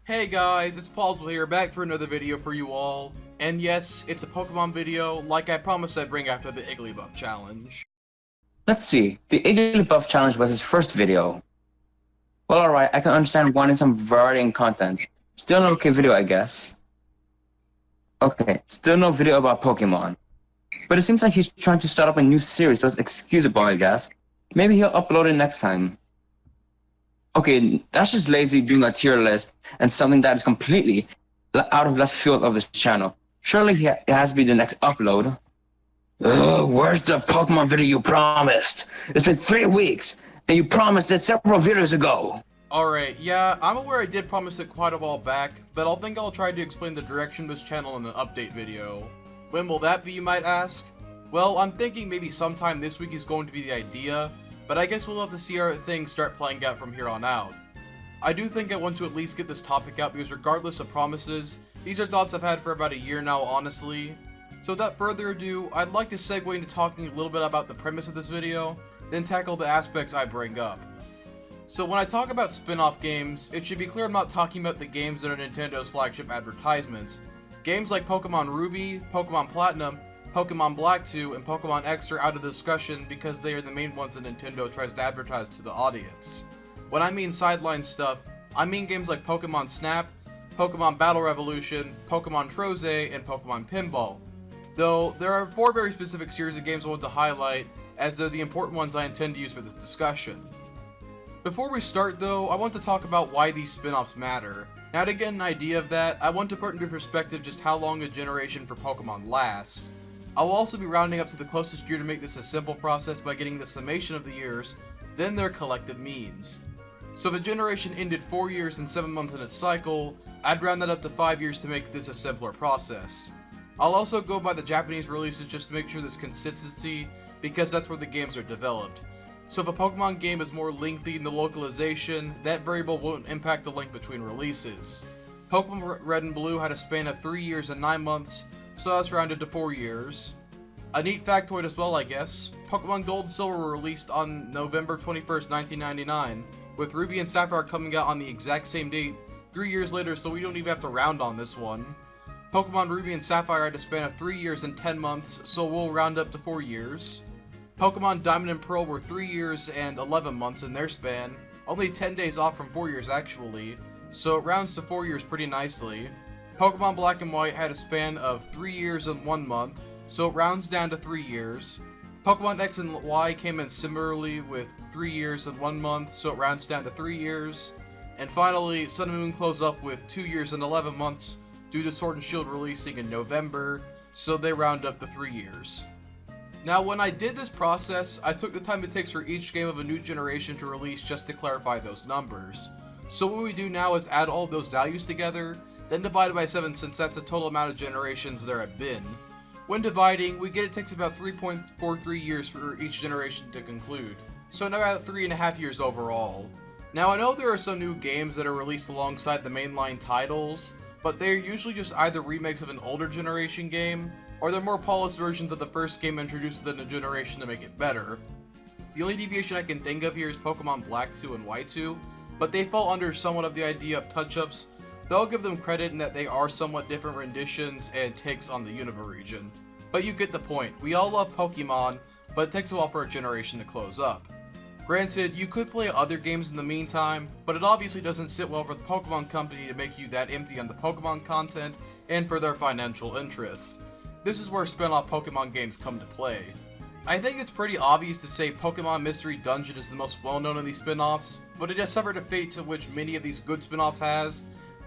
Hey guys, it's Plozible here, back for another video for you all. And yes, it's a Pokemon video, like I promised I'd bring after the Igglybuff challenge. Let's see, the Igglybuff challenge was his first video. Well, alright, I can understand wanting some variety in content. Still an okay video, I guess. Okay, still no video about Pokemon. But it seems like he's trying to start up a new series, so it's excusable, I guess. Maybe he'll upload it next time. Okay, that's just lazy doing a tier list and something that is completely out of left field of this channel. Surely it has to be the next upload. Where's the Pokemon video you promised? It's been 3 weeks, and you promised it several videos ago. Alright, yeah, I'm aware I did promise it quite a while back, but I'll try to explain the direction of this channel in an update video. When will that be, you might ask? Well, I'm thinking maybe sometime this week is going to be the idea, but I guess we'll have to see how things start playing out from here on out. I do think I want to at least get this topic out because regardless of promises, these are thoughts I've had for about a year now, honestly. So without further ado, I'd like to segue into talking a little bit about the premise of this video, then tackle the aspects I bring up. So when I talk about spin-off games, it should be clear I'm not talking about the games that are Nintendo's flagship advertisements. Games like Pokemon Ruby, Pokemon Platinum, Pokemon Black 2, and Pokemon X are out of the discussion because they are the main ones that Nintendo tries to advertise to the audience. When I mean sideline stuff, I mean games like Pokemon Snap, Pokemon Battle Revolution, Pokemon Troze, and Pokemon Pinball. Though, there are 4 very specific series of games I want to highlight, as they're the important ones I intend to use for this discussion. Before we start though, I want to talk about why these spin-offs matter. Now to get an idea of that, I want to put into perspective just how long a generation for Pokemon lasts. I will also be rounding up to the closest year to make this a simple process by getting the summation of the years, then their collective means. So if a generation ended 4 years and 7 months in its cycle, I'd round that up to 5 years to make this a simpler process. I'll also go by the Japanese releases just to make sure there's consistency, because that's where the games are developed. So if a Pokemon game is more lengthy in the localization, that variable won't impact the length between releases. Pokemon Red and Blue had a span of 3 years and 9 months, so that's rounded to 4 years. A neat factoid as well, I guess, Pokemon Gold and Silver were released on November 21st, 1999, with Ruby and Sapphire coming out on the exact same date, 3 years later, so we don't even have to round on this one. Pokemon Ruby and Sapphire had a span of 3 years and 10 months, so we'll round up to 4 years. Pokemon Diamond and Pearl were 3 years and 11 months in their span, only 10 days off from 4 years actually, so it rounds to 4 years pretty nicely. Pokemon Black and White had a span of 3 years and 1 month, so it rounds down to 3 years. Pokemon X and Y came in similarly with 3 years and 1 month, so it rounds down to 3 years. And finally, Sun and Moon close up with 2 years and 11 months due to Sword and Shield releasing in November, so they round up to 3 years. Now when I did this process, I took the time it takes for each game of a new generation to release just to clarify those numbers. So what we do now is add all of those values together, then divide it by 7 since that's the total amount of generations there have been. When dividing, we get it takes about 3.43 years for each generation to conclude, so about 3.5 years overall. Now I know there are some new games that are released alongside the mainline titles, but they are usually just either remakes of an older generation game, or they're more polished versions of the first game introduced within the generation to make it better. The only deviation I can think of here is Pokemon Black 2 and White 2, but they fall under somewhat of the idea of touch-ups, though I'll give them credit in that they are somewhat different renditions and takes on the Unova region. But you get the point, we all love Pokemon, but it takes a while for a generation to close up. Granted, you could play other games in the meantime, but it obviously doesn't sit well for the Pokemon Company to make you that empty on the Pokemon content and for their financial interest. This is where spin-off Pokemon games come to play. I think it's pretty obvious to say Pokemon Mystery Dungeon is the most well-known of these spin-offs, but it has suffered a fate to which many of these good spin-offs has,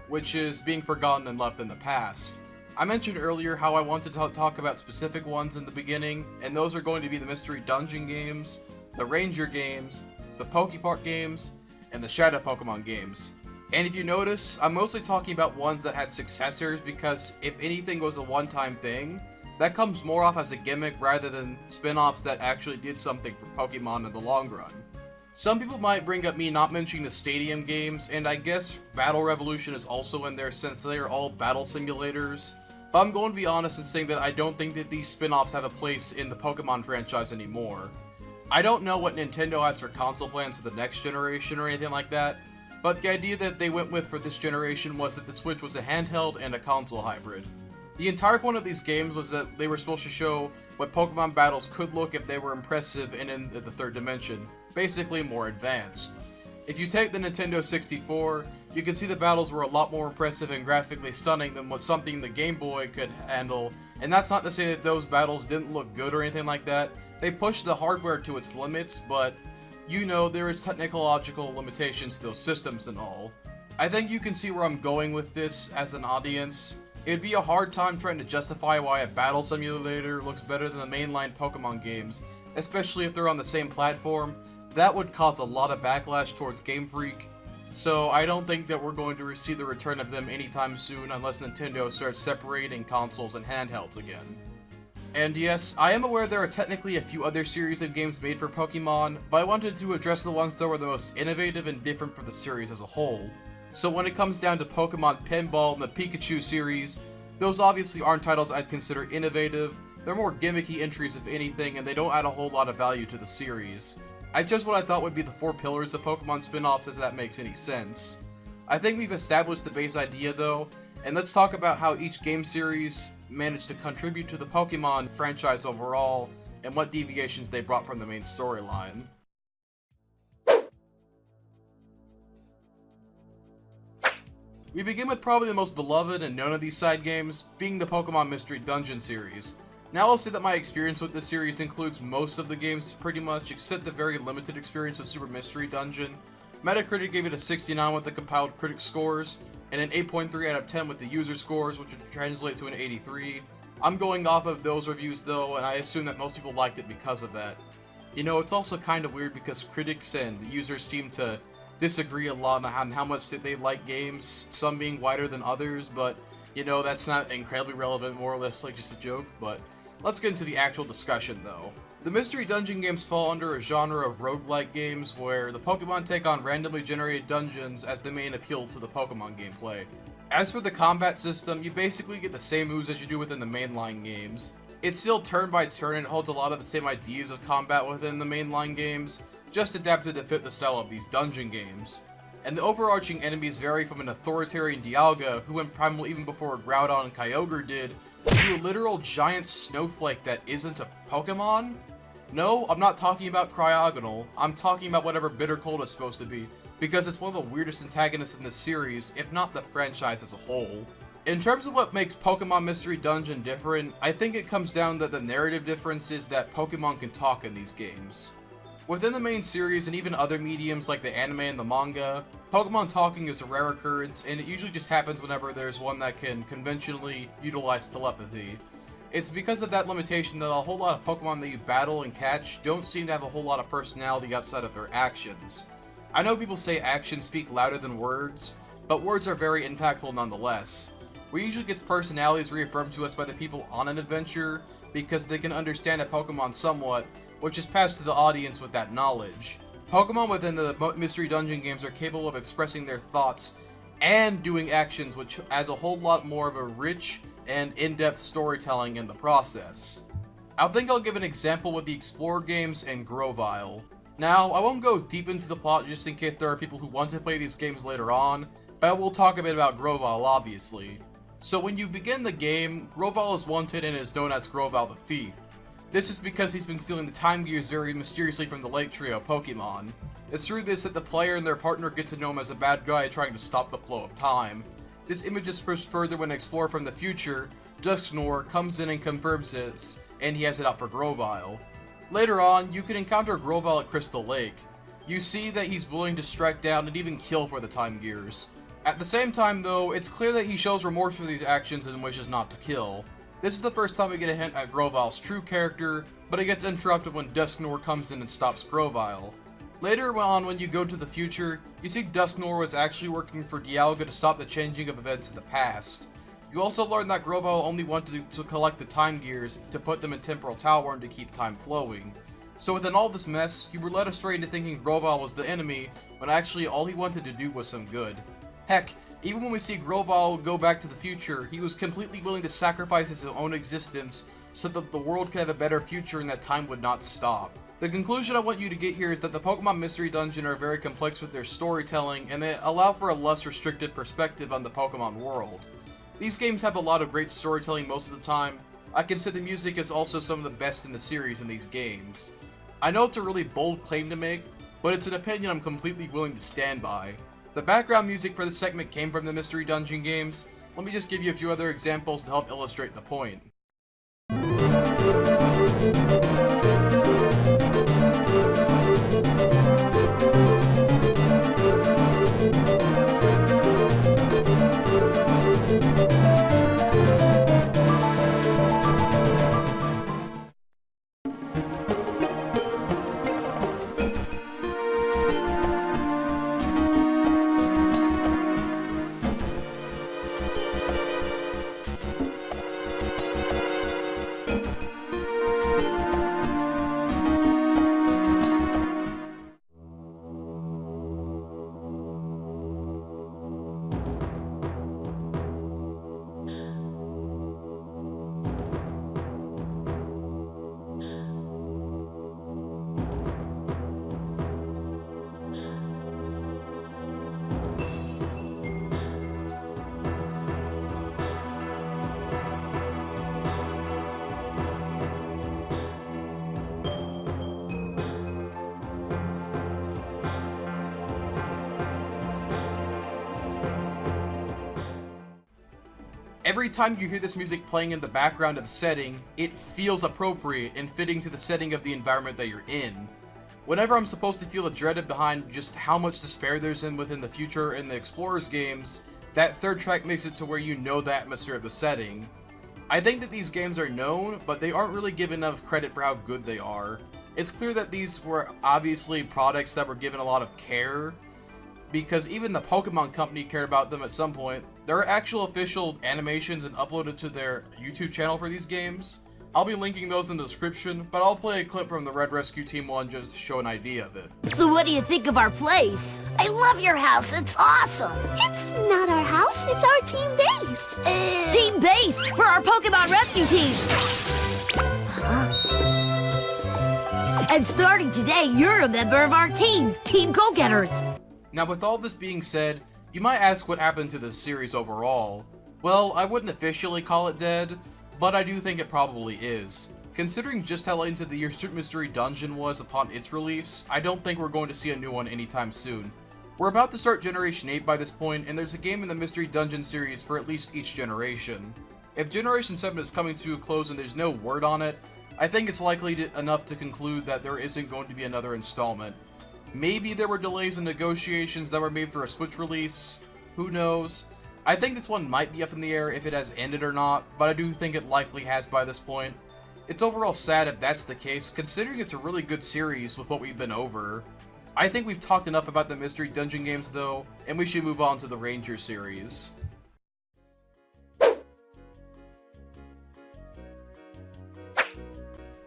which is being forgotten and left in the past. I mentioned earlier how I wanted to talk about specific ones in the beginning, and those are going to be the Mystery Dungeon games, the Ranger games, the Pokepark games, and the Shadow Pokemon games. And if you notice, I'm mostly talking about ones that had successors because if anything was a one-time thing, that comes more off as a gimmick rather than spin-offs that actually did something for Pokemon in the long run. Some people might bring up me not mentioning the Stadium games, and I guess Battle Revolution is also in there since they are all battle simulators, but I'm going to be honest in saying that I don't think that these spin-offs have a place in the Pokemon franchise anymore. I don't know what Nintendo has for console plans for the next generation or anything like that, but the idea that they went with for this generation was that the Switch was a handheld and a console hybrid. The entire point of these games was that they were supposed to show what Pokemon battles could look if they were impressive and in the third dimension, basically more advanced. If you take the Nintendo 64, you can see the battles were a lot more impressive and graphically stunning than what something the Game Boy could handle, and that's not to say that those battles didn't look good or anything like that. They pushed the hardware to its limits, but you know, there is technological limitations to those systems and all. I think you can see where I'm going with this as an audience. It'd be a hard time trying to justify why a battle simulator looks better than the mainline Pokemon games, especially if they're on the same platform. That would cause a lot of backlash towards Game Freak, so I don't think that we're going to see the return of them anytime soon unless Nintendo starts separating consoles and handhelds again. And yes, I am aware there are technically a few other series of games made for Pokemon, but I wanted to address the ones that were the most innovative and different for the series as a whole. So when it comes down to Pokemon Pinball and the Pikachu series, those obviously aren't titles I'd consider innovative. They're more gimmicky entries if anything, and they don't add a whole lot of value to the series. I chose what I thought would be the 4 pillars of Pokemon spin-offs, if that makes any sense. I think we've established the base idea though, and let's talk about how each game series managed to contribute to the Pokemon franchise overall, and what deviations they brought from the main storyline. We begin with probably the most beloved and known of these side games, being the Pokemon Mystery Dungeon series. Now I'll say that my experience with this series includes most of the games pretty much, except the very limited experience with Super Mystery Dungeon. Metacritic gave it a 69 with the compiled critic scores, and an 8.3 out of 10 with the user scores, which would translate to an 83. I'm going off of those reviews though, and I assume that most people liked it because of that. You know, it's also kind of weird because critics and users seem to disagree a lot on how much they like games, some being wider than others, but you know, that's not incredibly relevant, more or less like just a joke, but let's get into the actual discussion though. The Mystery Dungeon games fall under a genre of roguelike games where the Pokemon take on randomly generated dungeons as the main appeal to the Pokemon gameplay. As for the combat system, you basically get the same moves as you do within the mainline games. It's still turn by turn and holds a lot of the same ideas of combat within the mainline games, just adapted to fit the style of these dungeon games. And the overarching enemies vary from an authoritarian Dialga, who went primal even before Groudon and Kyogre did, to a literal giant snowflake that isn't a Pokemon? No, I'm not talking about Cryogonal, I'm talking about whatever Bitter Cold is supposed to be, because it's one of the weirdest antagonists in the series, if not the franchise as a whole. In terms of what makes Pokemon Mystery Dungeon different, I think it comes down that the narrative difference is that Pokemon can talk in these games. Within the main series and even other mediums like the anime and the manga, Pokemon talking is a rare occurrence, and it usually just happens whenever there's one that can conventionally utilize telepathy. It's because of that limitation that a whole lot of Pokemon that you battle and catch don't seem to have a whole lot of personality outside of their actions. I know people say actions speak louder than words, but words are very impactful nonetheless. We usually get personalities reaffirmed to us by the people on an adventure because they can understand a Pokemon somewhat, which is passed to the audience with that knowledge. Pokemon within the Mystery Dungeon games are capable of expressing their thoughts and doing actions, which adds a whole lot more of a rich and in-depth storytelling in the process. I think I'll give an example with the Explorer games and Grovyle. Now, I won't go deep into the plot just in case there are people who want to play these games later on, but I will talk a bit about Grovyle obviously. So when you begin the game, Grovyle is wanted and is known as Grovyle the Thief. This is because he's been stealing the Time Gears very mysteriously from the Lake Trio Pokemon. It's through this that the player and their partner get to know him as a bad guy trying to stop the flow of time. This image is pushed further when an explorer from the future, Dusknoir, comes in and confirms this, and he has it out for Grovyle. Later on, you can encounter Grovyle at Crystal Lake. You see that he's willing to strike down and even kill for the Time Gears. At the same time though, it's clear that he shows remorse for these actions and wishes not to kill. This is the first time we get a hint at Grovyle's true character, but it gets interrupted when Dusknoir comes in and stops Grovyle. Later on, when you go to the future, you see Dusknoir was actually working for Dialga to stop the changing of events in the past. You also learn that Grovyle only wanted to collect the Time Gears to put them in Temporal Tower and to keep time flowing. So within all this mess, you were led astray into thinking Grovyle was the enemy, when actually all he wanted to do was some good. Heck, even when we see Grovyle go back to the future, he was completely willing to sacrifice his own existence so that the world could have a better future and that time would not stop. The conclusion I want you to get here is that the Pokemon Mystery Dungeon are very complex with their storytelling, and they allow for a less restricted perspective on the Pokemon world. These games have a lot of great storytelling most of the time. I can say the music is also some of the best in the series in these games. I know it's a really bold claim to make, but it's an opinion I'm completely willing to stand by. The background music for this segment came from the Mystery Dungeon games. Let me just give you a few other examples to help illustrate the point. Every time you hear this music playing in the background of a setting, it feels appropriate and fitting to the setting of the environment that you're in. Whenever I'm supposed to feel the dread behind just how much despair there's within the future in the Explorers games, that third track makes it to where you know the atmosphere of the setting. I think that these games are known, but they aren't really given enough credit for how good they are. It's clear that these were obviously products that were given a lot of care, because even the Pokemon Company cared about them at some point. There are actual official animations and uploaded to their YouTube channel for these games. I'll be linking those in the description, but I'll play a clip from the Red Rescue Team 1 just to show an idea of it. So what do you think of our place? I love your house, it's awesome! It's not our house, it's our team base! Team base for our Pokemon Rescue Team! And starting today, you're a member of our team, Team Go-Getters! Now with all this being said, you might ask what happened to this series overall. Well, I wouldn't officially call it dead, but I do think it probably is. Considering just how late into the year Super Mystery Dungeon was upon its release, I don't think we're going to see a new one anytime soon. We're about to start Generation 8 by this point, and there's a game in the Mystery Dungeon series for at least each generation. If Generation 7 is coming to a close and there's no word on it, I think it's likely enough to conclude that there isn't going to be another installment. Maybe there were delays in negotiations that were made for a Switch release, who knows. I think this one might be up in the air if it has ended or not, but I do think it likely has by this point. It's overall sad if that's the case, considering it's a really good series with what we've been over. I think we've talked enough about the Mystery Dungeon games though, and we should move on to the Ranger series.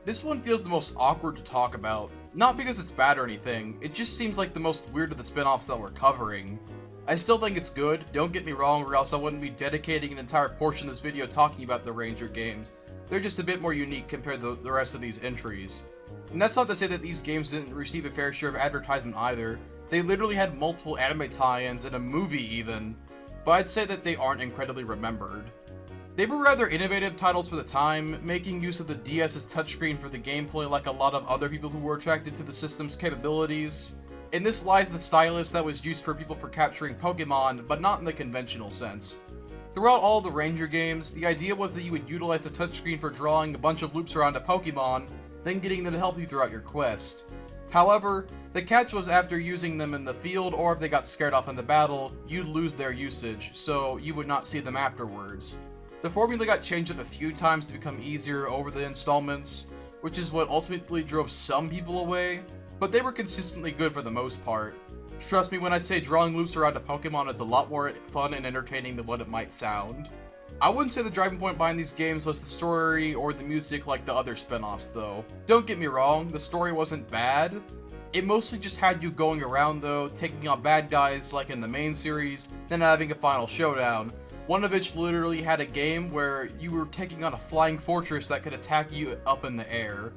This one feels the most awkward to talk about. Not because it's bad or anything, it just seems like the most weird of the spin-offs that we're covering. I still think it's good, don't get me wrong, or else I wouldn't be dedicating an entire portion of this video talking about the Ranger games. They're just a bit more unique compared to the rest of these entries. And that's not to say that these games didn't receive a fair share of advertisement either. They literally had multiple anime tie-ins and a movie even, but I'd say that they aren't incredibly remembered. They were rather innovative titles for the time, making use of the DS's touchscreen for the gameplay like a lot of other people who were attracted to the system's capabilities. In this lies the stylus that was used for people for capturing Pokemon, but not in the conventional sense. Throughout all the Ranger games, the idea was that you would utilize the touchscreen for drawing a bunch of loops around a Pokemon, then getting them to help you throughout your quest. However, the catch was after using them in the field or if they got scared off in the battle, you'd lose their usage, so you would not see them afterwards. The formula got changed up a few times to become easier over the installments, which is what ultimately drove some people away, but they were consistently good for the most part. Trust me when I say drawing loops around a Pokemon is a lot more fun and entertaining than what it might sound. I wouldn't say the driving point behind these games was the story or the music like the other spin-offs though. Don't get me wrong, the story wasn't bad. It mostly just had you going around though, taking on bad guys like in the main series, then having a final showdown. One of which literally had a game where you were taking on a flying fortress that could attack you up in the air.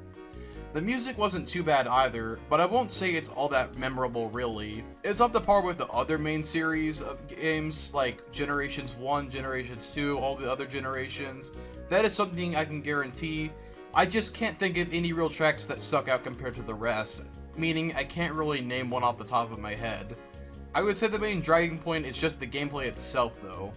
The music wasn't too bad either, but I won't say it's all that memorable really. It's up to par with the other main series of games like Generations 1, Generations 2, all the other generations. That is something I can guarantee. I just can't think of any real tracks that stuck out compared to the rest, meaning I can't really name one off the top of my head. I would say the main driving point is just the gameplay itself though.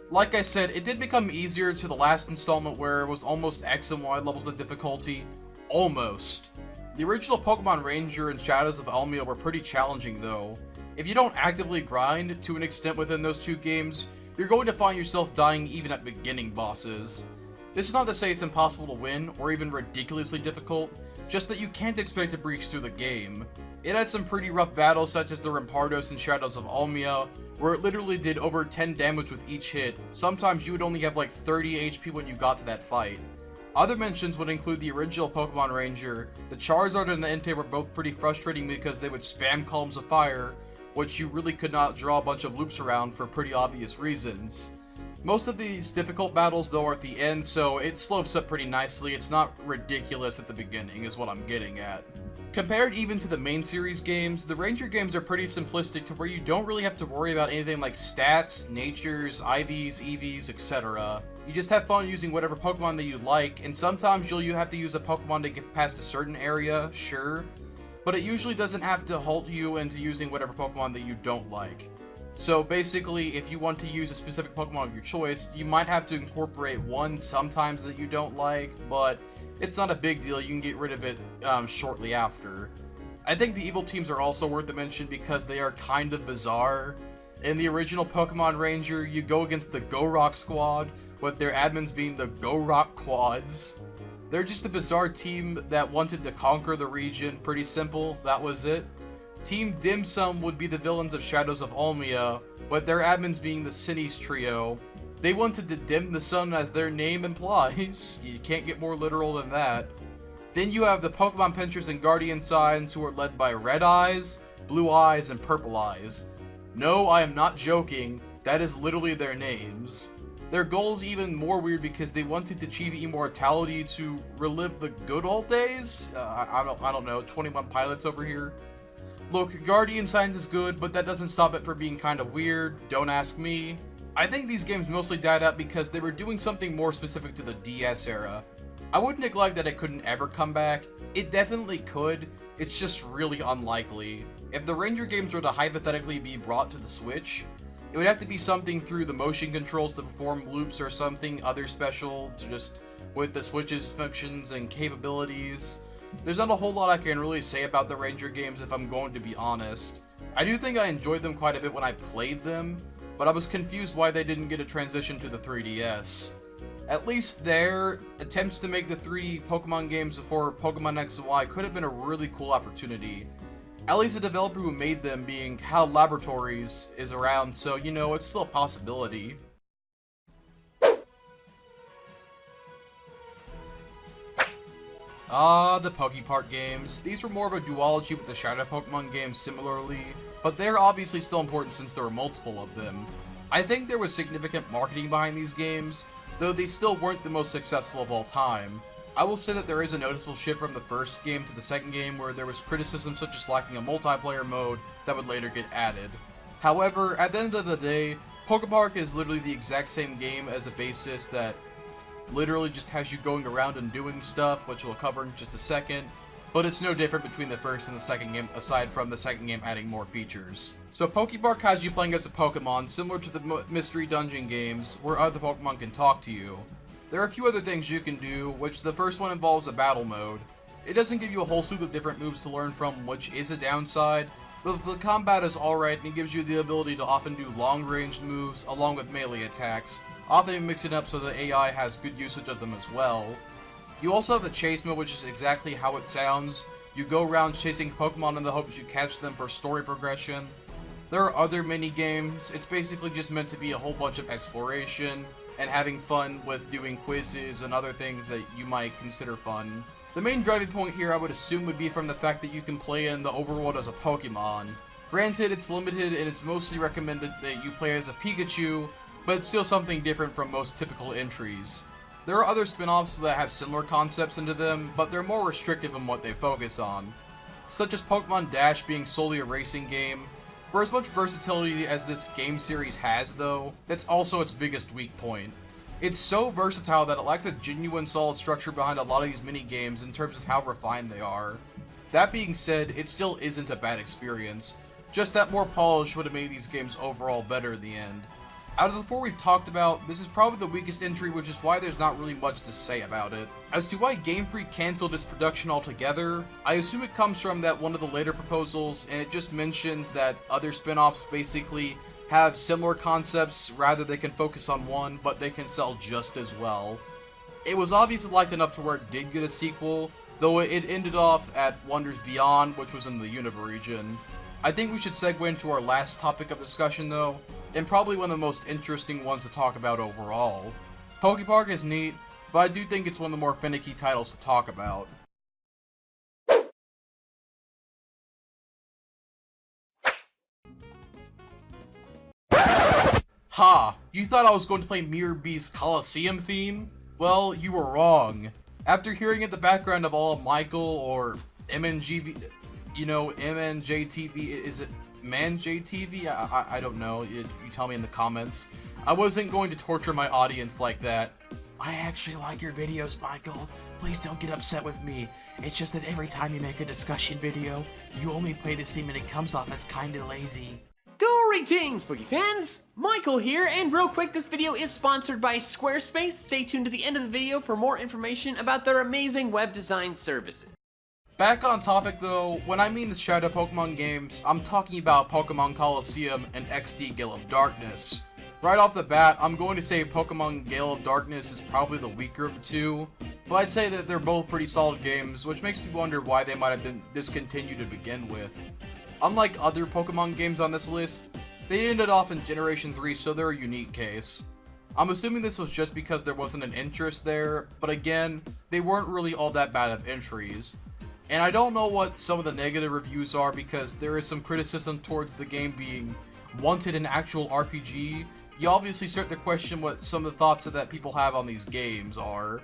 Like I said, it did become easier to the last installment where it was almost X and Y levels of difficulty. Almost. The original Pokemon Ranger and Shadows of Almia were pretty challenging though. If you don't actively grind to an extent within those two games, you're going to find yourself dying even at beginning bosses. This is not to say it's impossible to win, or even ridiculously difficult, just that you can't expect to breeze through the game. It had some pretty rough battles such as the Rampardos and Shadows of Almia, where it literally did over 10 damage with each hit. Sometimes you would only have like 30 HP when you got to that fight. Other mentions would include the original Pokemon Ranger. The Charizard and the Entei were both pretty frustrating because they would spam columns of fire, which you really could not draw a bunch of loops around for pretty obvious reasons. Most of these difficult battles though are at the end, so it slopes up pretty nicely. It's not ridiculous at the beginning is what I'm getting at. Compared even to the main series games, the Ranger games are pretty simplistic to where you don't really have to worry about anything like stats, natures, IVs, EVs, etc. You just have fun using whatever Pokemon that you like, and sometimes you have to use a Pokemon to get past a certain area, sure, but it usually doesn't have to halt you into using whatever Pokemon that you don't like. So basically, if you want to use a specific Pokemon of your choice, you might have to incorporate one sometimes that you don't like, but it's not a big deal, you can get rid of it shortly after. I think the evil teams are also worth a mention because they are kind of bizarre. In the original Pokemon Ranger, you go against the Go Rock Squad, with their admins being the Go Rock Quads. They're just a bizarre team that wanted to conquer the region, pretty simple, that was it. Team Dim Sum would be the villains of Shadows of Almia, with their admins being the Sinise Trio. They wanted to dim the sun as their name implies. You can't get more literal than that. Then you have the Pokemon Pinchers and Guardian Signs who are led by Red Eyes, Blue Eyes, and Purple Eyes. No, I am not joking, that is literally their names. Their goal is even more weird because they wanted to achieve immortality to relive the good old days? I don't know, 21 Pilots over here. Look, Guardian Signs is good, but that doesn't stop it from being kinda weird, don't ask me. I think these games mostly died out because they were doing something more specific to the DS era. I wouldn't neglect that it couldn't ever come back. It definitely could, it's just really unlikely. If the Ranger games were to hypothetically be brought to the Switch, it would have to be something through the motion controls to perform loops or something other special to just with the Switch's functions and capabilities. There's not a whole lot I can really say about the Ranger games if I'm going to be honest. I do think I enjoyed them quite a bit when I played them, but I was confused why they didn't get a transition to the 3DS. At least their attempts to make the 3D Pokemon games before Pokemon X and Y could have been a really cool opportunity. At least the developer who made them being HAL Laboratories is around, so you know, it's still a possibility. The PokePark games. These were more of a duology with the Shadow Pokemon games similarly, but they're obviously still important since there were multiple of them. I think there was significant marketing behind these games, though they still weren't the most successful of all time. I will say that there is a noticeable shift from the first game to the second game where there was criticism such as lacking a multiplayer mode that would later get added. However, at the end of the day, PokePark is literally the exact same game as a basis that literally just has you going around and doing stuff, which we'll cover in just a second, but it's no different between the first and the second game aside from the second game adding more features. So PokePark has you playing as a Pokemon similar to the Mystery Dungeon games where other Pokemon can talk to you. There are a few other things you can do, which the first one involves a battle mode. It doesn't give you a whole slew of different moves to learn from, which is a downside, but the combat is alright and it gives you the ability to often do long-range moves along with melee attacks, often mixing up so the AI has good usage of them as well. You also have a chase mode, which is exactly how it sounds. You go around chasing Pokemon in the hopes you catch them for story progression. There are other mini games. It's basically just meant to be a whole bunch of exploration and having fun with doing quizzes and other things that you might consider fun. The main driving point here I would assume would be from the fact that you can play in the overworld as a Pokemon. Granted, it's limited and it's mostly recommended that you play as a Pikachu, but it's still something different from most typical entries. There are other spin-offs that have similar concepts into them, but they're more restrictive in what they focus on, such as Pokemon Dash being solely a racing game. For as much versatility as this game series has though, that's also its biggest weak point. It's so versatile that it lacks a genuine solid structure behind a lot of these mini-games in terms of how refined they are. That being said, it still isn't a bad experience, just that more polish would have made these games overall better in the end. Out of the four we've talked about, this is probably the weakest entry, which is why there's not really much to say about it. As to why Game Freak cancelled its production altogether, I assume it comes from that one of the later proposals, and it just mentions that other spin-offs basically have similar concepts, rather they can focus on one, but they can sell just as well. It was obviously liked enough to where it did get a sequel, though it ended off at Wonders Beyond, which was in the Unova region. I think we should segue into our last topic of discussion though, and probably one of the most interesting ones to talk about overall. Pokepark is neat, but I do think it's one of the more finicky titles to talk about. Ha! You thought I was going to play Mirror B's Coliseum theme? Well, you were wrong. After hearing at the background of all of Michael or MNGV, MNJTV, is it ManJTV? I don't know, you tell me in the comments. I wasn't going to torture my audience like that. I actually like your videos, Michael. Please don't get upset with me. It's just that every time you make a discussion video, you only play the theme and it comes off as kinda lazy. Greetings, Poke fans! Michael here, and real quick, this video is sponsored by Squarespace. Stay tuned to the end of the video for more information about their amazing web design services. Back on topic though, when I mean the Shadow Pokemon games, I'm talking about Pokemon Coliseum and XD Gale of Darkness. Right off the bat, I'm going to say Pokemon Gale of Darkness is probably the weaker of the two, but I'd say that they're both pretty solid games, which makes me wonder why they might have been discontinued to begin with. Unlike other Pokemon games on this list, they ended off in Generation 3, so they're a unique case. I'm assuming this was just because there wasn't an interest there, but again, they weren't really all that bad of entries. And I don't know what some of the negative reviews are because there is some criticism towards the game being wanted an actual RPG. You obviously start to question what some of the thoughts that people have on these games are.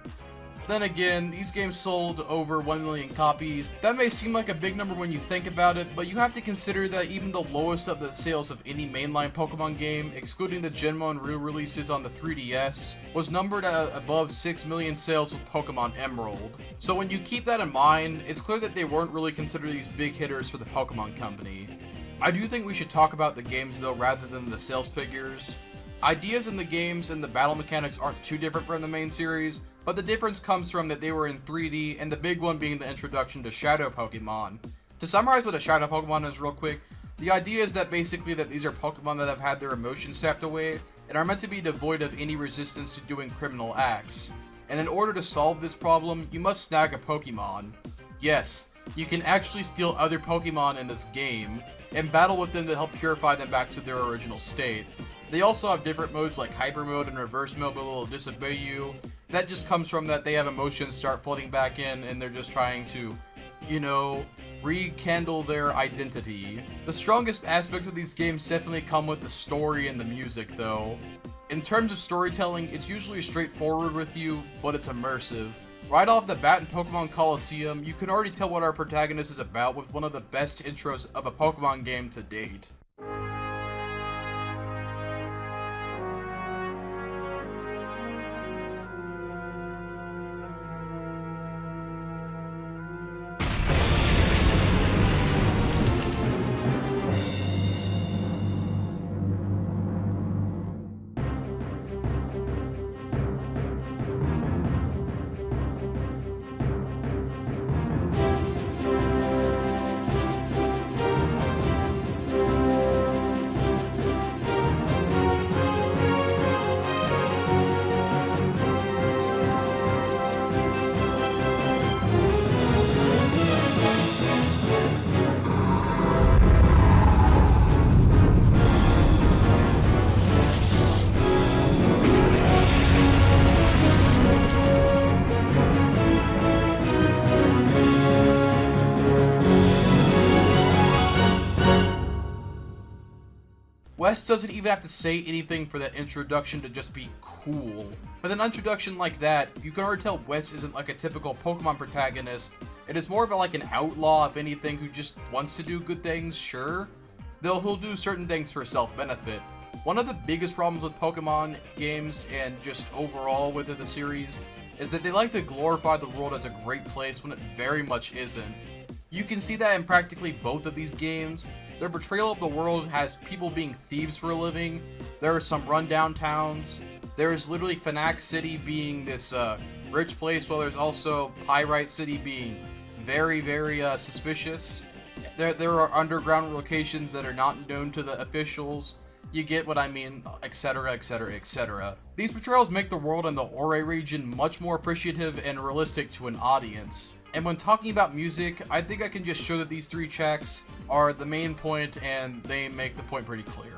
Then again, these games sold over 1 million copies. That may seem like a big number when you think about it, but you have to consider that even the lowest of the sales of any mainline Pokemon game, excluding the Gen 1 re-releases on the 3DS, was numbered at above 6 million sales with Pokemon Emerald. So when you keep that in mind, it's clear that they weren't really considered these big hitters for the Pokemon Company. I do think we should talk about the games though rather than the sales figures. Ideas in the games and the battle mechanics aren't too different from the main series, but the difference comes from that they were in 3D, and the big one being the introduction to Shadow Pokemon. To summarize what a Shadow Pokemon is real quick, the idea is that basically that these are Pokemon that have had their emotions sapped away, and are meant to be devoid of any resistance to doing criminal acts. And in order to solve this problem, you must snag a Pokemon. Yes, you can actually steal other Pokemon in this game, and battle with them to help purify them back to their original state. They also have different modes like Hyper Mode and Reverse Mode, but will disobey you. That just comes from that they have emotions start flooding back in and they're just trying to, rekindle their identity. The strongest aspects of these games definitely come with the story and the music though. In terms of storytelling, it's usually straightforward with you, but it's immersive. Right off the bat in Pokemon Coliseum, you can already tell what our protagonist is about with one of the best intros of a Pokemon game to date. West doesn't even have to say anything for that introduction to just be cool. With an introduction like that, you can already tell West isn't like a typical Pokemon protagonist. It is more of like an outlaw, if anything, who just wants to do good things, sure. Though he'll do certain things for self-benefit. One of the biggest problems with Pokemon games, and just overall within the series, is that they like to glorify the world as a great place when it very much isn't. You can see that in practically both of these games. Their portrayal of the world has people being thieves for a living, there are some rundown towns, there is literally Fnac City being this rich place, while there's also Pyrite City being very, very suspicious. There are underground locations that are not known to the officials. You get what I mean, etc, etc, etc. These portrayals make the world in the Ore region much more appreciative and realistic to an audience. And when talking about music, I think I can just show that these 3 tracks are the main point and they make the point pretty clear.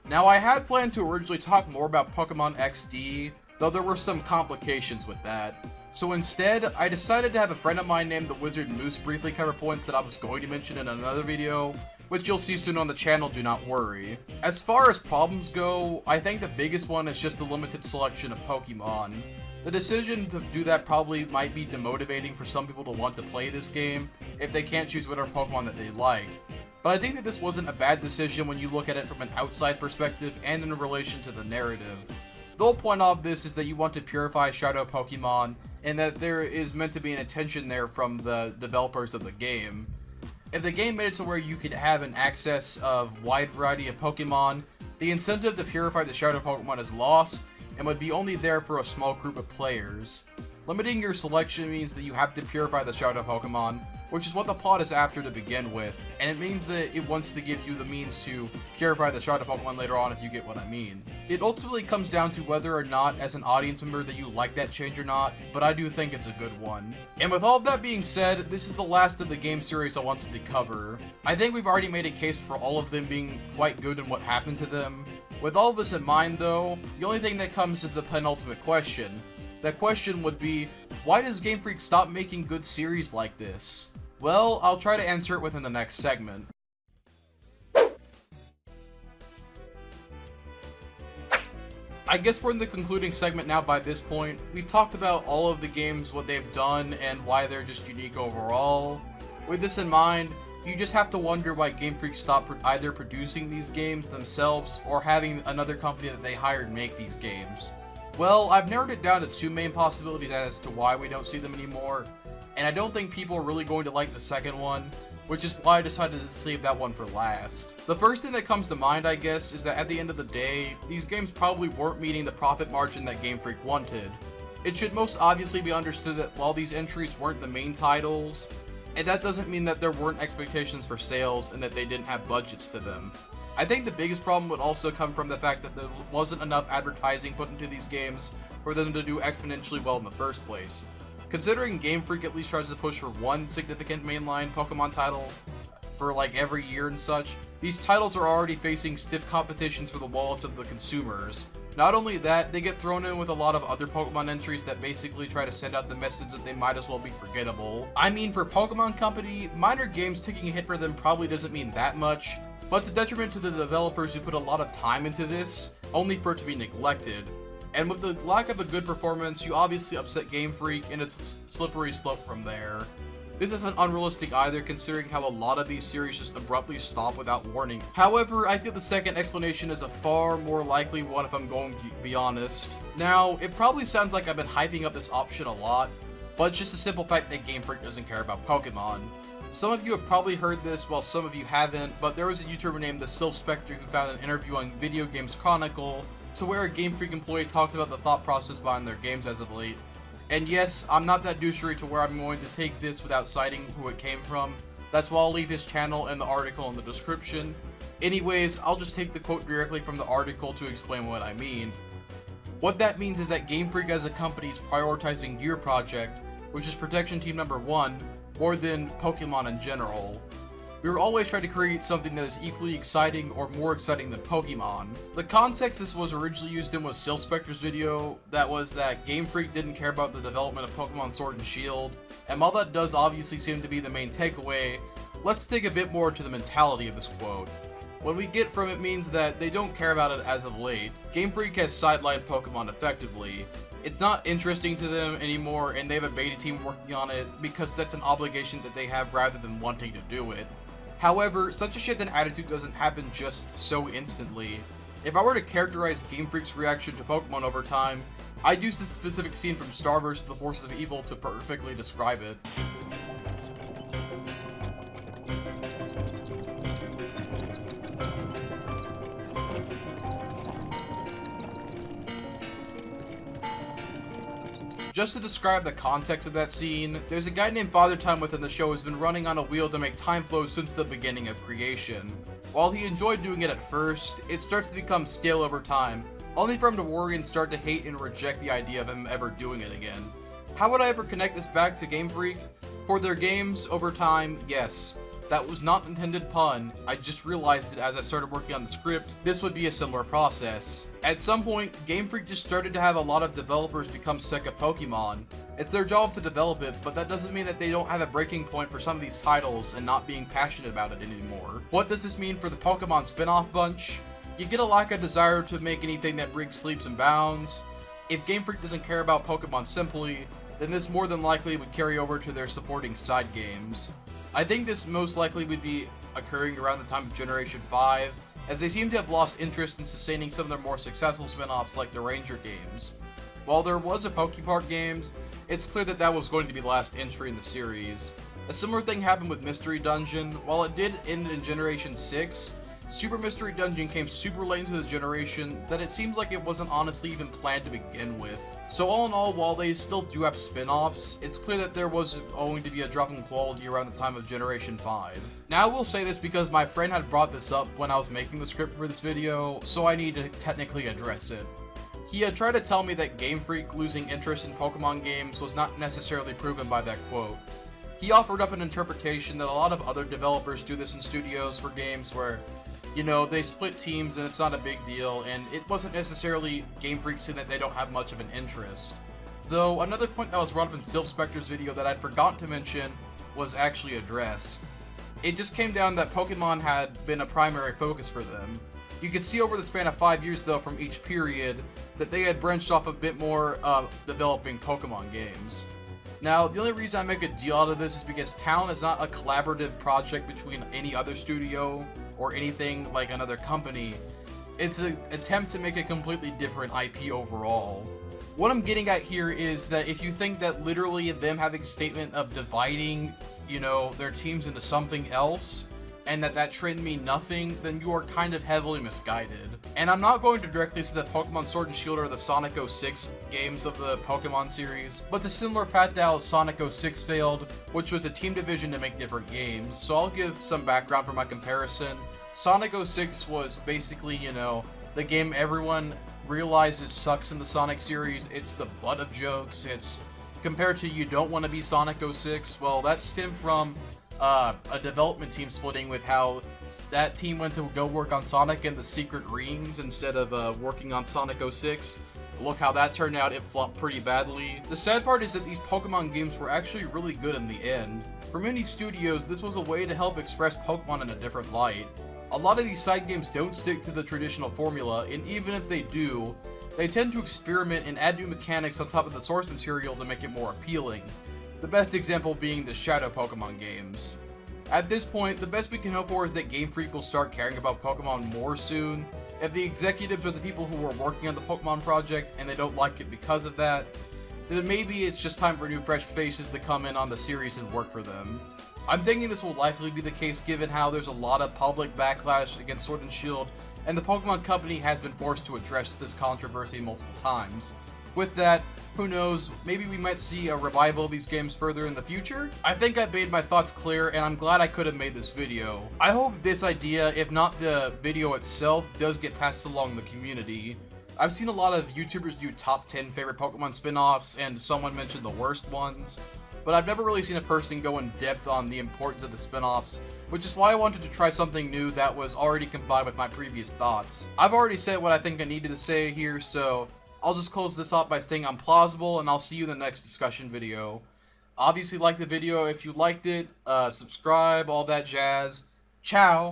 Now, I had planned to originally talk more about Pokemon XD, though there were some complications with that. So instead, I decided to have a friend of mine named the Wizard Moose briefly cover points that I was going to mention in another video, which you'll see soon on the channel, do not worry. As far as problems go, I think the biggest one is just the limited selection of Pokemon. The decision to do that probably might be demotivating for some people to want to play this game if they can't choose whatever Pokemon that they like. But I think that this wasn't a bad decision when you look at it from an outside perspective and in relation to the narrative. The whole point of this is that you want to purify Shadow Pokemon, and that there is meant to be an intention there from the developers of the game. If the game made it to where you could have an access of wide variety of Pokemon, the incentive to purify the Shadow Pokemon is lost, and would be only there for a small group of players. Limiting your selection means that you have to purify the Shadow Pokemon, which is what the plot is after to begin with, and it means that it wants to give you the means to purify the Shadow Pokemon later on, if you get what I mean. It ultimately comes down to whether or not, as an audience member, that you like that change or not, but I do think it's a good one. And with all of that being said, this is the last of the game series I wanted to cover. I think we've already made a case for all of them being quite good in what happened to them. With all of this in mind though, the only thing that comes is the penultimate question. That question would be, why does Game Freak stop making good series like this? Well, I'll try to answer it within the next segment. I guess we're in the concluding segment now by this point. We've talked about all of the games, what they've done, and why they're just unique overall. With this in mind, you just have to wonder why Game Freak stopped either producing these games themselves or having another company that they hired make these games. Well, I've narrowed it down to 2 main possibilities as to why we don't see them anymore, and I don't think people are really going to like the second one, which is why I decided to save that one for last. The first thing that comes to mind, I guess, is that at the end of the day, these games probably weren't meeting the profit margin that Game Freak wanted. It should most obviously be understood that while these entries weren't the main titles, and that doesn't mean that there weren't expectations for sales and that they didn't have budgets to them. I think the biggest problem would also come from the fact that there wasn't enough advertising put into these games for them to do exponentially well in the first place. Considering Game Freak at least tries to push for one significant mainline Pokemon title for like every year and such, these titles are already facing stiff competitions for the wallets of the consumers. Not only that, they get thrown in with a lot of other Pokemon entries that basically try to send out the message that they might as well be forgettable. I mean, for Pokemon Company, minor games taking a hit for them probably doesn't mean that much, but it's a detriment to the developers who put a lot of time into this, only for it to be neglected. And with the lack of a good performance, you obviously upset Game Freak, and it's a slippery slope from there. This isn't unrealistic either, considering how a lot of these series just abruptly stop without warning. However, I feel the second explanation is a far more likely one if I'm going to be honest. Now, it probably sounds like I've been hyping up this option a lot, but it's just a simple fact that Game Freak doesn't care about Pokemon. Some of you have probably heard this, while some of you haven't, but there was a YouTuber named the Sylph Spectre who found an interview on Video Games Chronicle to where a Game Freak employee talks about the thought process behind their games as of late. And yes, I'm not that douchery to where I'm going to take this without citing who it came from. That's why I'll leave his channel and the article in the description. Anyways, I'll just take the quote directly from the article to explain what I mean. What that means is that Game Freak as a company is prioritizing Gear Project, which is Protection Team number 1, more than Pokemon in general. We were always trying to create something that is equally exciting or more exciting than Pokemon. The context this was originally used in was Sylph Spectre's video, that was that Game Freak didn't care about the development of Pokemon Sword and Shield, and while that does obviously seem to be the main takeaway, let's dig a bit more into the mentality of this quote. What we get from it means that they don't care about it as of late. Game Freak has sidelined Pokemon effectively. It's not interesting to them anymore, and they have a beta team working on it because that's an obligation that they have rather than wanting to do it. However, such a shift in attitude doesn't happen just so instantly. If I were to characterize Game Freak's reaction to Pokemon over time, I'd use this specific scene from Star vs. The Forces of Evil to perfectly describe it. Just to describe the context of that scene, there's a guy named Father Time within the show who's been running on a wheel to make time flow since the beginning of creation. While he enjoyed doing it at first, it starts to become stale over time, only for him to worry and start to hate and reject the idea of him ever doing it again. How would I ever connect this back to Game Freak? For their games, over time, yes. That was not intended pun, I just realized it as I started working on the script, this would be a similar process. At some point, Game Freak just started to have a lot of developers become sick of Pokemon. It's their job to develop it, but that doesn't mean that they don't have a breaking point for some of these titles and not being passionate about it anymore. What does this mean for the Pokemon spin-off bunch? You get a lack of desire to make anything that breaks leaps and bounds. If Game Freak doesn't care about Pokemon simply, then this more than likely would carry over to their supporting side games. I think this most likely would be occurring around the time of Generation 5, as they seem to have lost interest in sustaining some of their more successful spin-offs like the Ranger games. While there was a Pokepark games, it's clear that that was going to be the last entry in the series. A similar thing happened with Mystery Dungeon. While it did end in Generation 6, Super Mystery Dungeon came super late into the generation that it seems like it wasn't honestly even planned to begin with. So all in all, while they still do have spin-offs, it's clear that there was going to be a drop in quality around the time of Generation 5. Now I will say this because my friend had brought this up when I was making the script for this video, so I need to technically address it. He had tried to tell me that Game Freak losing interest in Pokemon games was not necessarily proven by that quote. He offered up an interpretation that a lot of other developers do this in studios for games where, you know, they split teams and it's not a big deal, and it wasn't necessarily Game Freak saying that they don't have much of an interest. Though, another point that was brought up in Sylph Spectre's video that I'd forgotten to mention was actually addressed. It just came down that Pokemon had been a primary focus for them. You could see over the span of 5 years though from each period that they had branched off a bit more developing Pokemon games. Now, the only reason I make a deal out of this is because Town is not a collaborative project between any other studio or anything like another company. It's an attempt to make a completely different IP overall. What I'm getting at here is that if you think that literally them having a statement of dividing, you know, their teams into something else, and that trend mean nothing, then you are kind of heavily misguided. And I'm not going to directly say that Pokemon Sword and Shield are the Sonic 06 games of the Pokemon series, but it's a similar path to how Sonic 06 failed, which was a team division to make different games. So I'll give some background for my comparison. Sonic 06 was basically, you know, the game everyone realizes sucks in the Sonic series. It's the butt of jokes. It's compared to You Don't Want to Be Sonic 06. Well, that stemmed from a development team splitting with how that team went to go work on Sonic and the Secret Rings instead of working on Sonic 06. Look how that turned out, it flopped pretty badly. The sad part is that these Pokemon games were actually really good in the end. For many studios, this was a way to help express Pokemon in a different light. A lot of these side games don't stick to the traditional formula, and even if they do, they tend to experiment and add new mechanics on top of the source material to make it more appealing. The best example being the Shadow Pokemon games. At this point, the best we can hope for is that Game Freak will start caring about Pokemon more soon. If the executives are the people who are working on the Pokemon project and they don't like it because of that, then maybe it's just time for new fresh faces to come in on the series and work for them. I'm thinking this will likely be the case given how there's a lot of public backlash against Sword and Shield, and the Pokemon Company has been forced to address this controversy multiple times. With that, who knows, maybe we might see a revival of these games further in the future? I think I've made my thoughts clear, and I'm glad I could have made this video. I hope this idea, if not the video itself, does get passed along the community. I've seen a lot of YouTubers do top 10 favorite Pokemon spin-offs, and someone mentioned the worst ones, but I've never really seen a person go in depth on the importance of the spin-offs, which is why I wanted to try something new that was already combined with my previous thoughts. I've already said what I think I needed to say here, so I'll just close this off by saying I'm Plozible, and I'll see you in the next discussion video. Obviously like the video if you liked it, subscribe, all that jazz. Ciao!